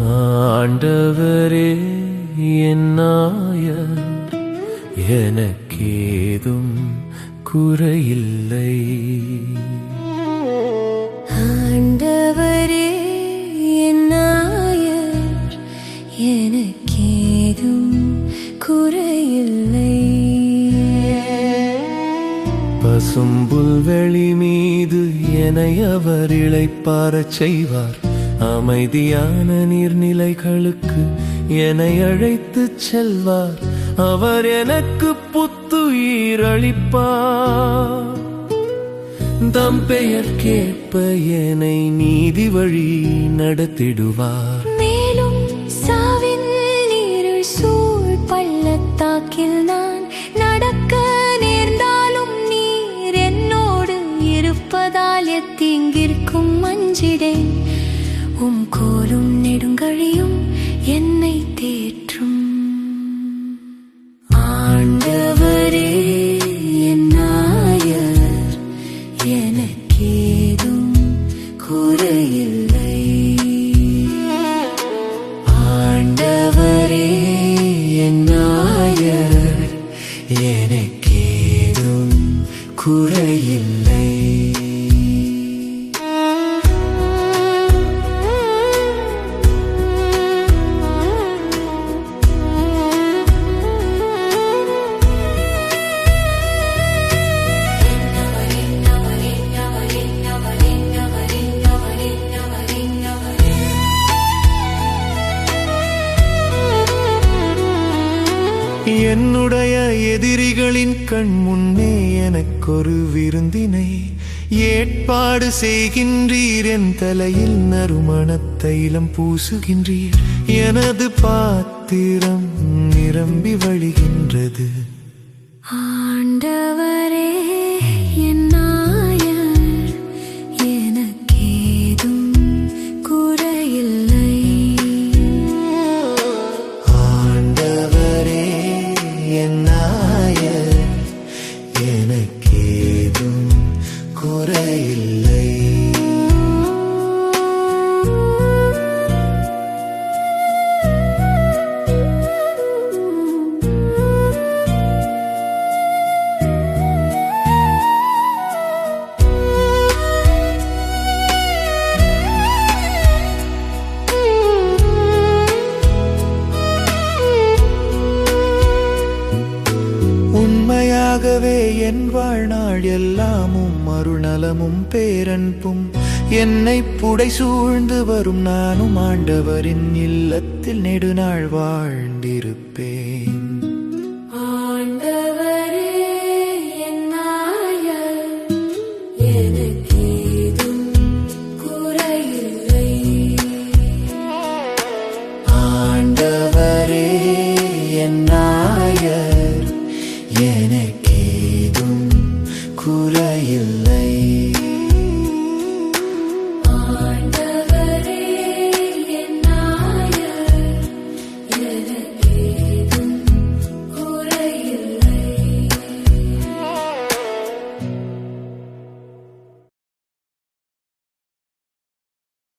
ஆண்டவரே என் நாயர், எனக்கேதும் குறையில்லை. ஆண்டவரே என் நாயர், எனக்கேதும் குறையில்லை. பசும்புல்வெளி மீது என்னை அவர் இளைப்பாறச் செய்வார். அமைதியான நீர்நிலைகளுக்கு என்னை அழைத்துச் செல்வார். அவர் எனக்கு புத்துயிர் அளிப்பார். தம் பெயர் கேட்ப என்னை நீதி வழி நடத்திடுவார். மேலும் சாவின் நீருள் சூழ் பள்ளத்தாக்கில் நான் நடக்க நேர்ந்தாலும் நீர் என்னோடு இருப்பதால் எத்தீங்கிற்கும் அஞ்சிடேன். உம் கோலும் நெடுங்கழியும் என்னை தேற்றும். ஆண்டவரே என் நாயர், எனக்கேதும் குறையில்லை. ஆண்டவரே என் நாயர், எனக்கேதும் குறையில்லை. என்னுடைய எதிரிகளின் கண் முன்னே எனக்கொரு விருந்தினை ஏற்பாடு செய்கின்றீர். என் தலையில் நறுமணத் தைலம் பூசுகின்றீர். எனது பாத்திரம் நிரம்பி வழிகின்றது. ஆண்டவரே என் நாயர், எனக்கேதும் குறையில்லை. ஆண்டவரே என் நாயர், எனக்கேதும் குறையில்லை. உண்மையாகவே என் வாழ்நாள் எல்லாமும் அருள்நலமும் பேரன்பும் என்னை புடை சூழ்ந்து வரும். நானும் ஆண்டவரின் இல்லத்தில் நெடுநாள் வாழ்ந்திருப்பேன். ஆண்டவரே என் நாயர், எனக்கேதும் குறையில்லை. ஆண்டவரே என் நாயர், எனக்கேதும் குறையில்லை.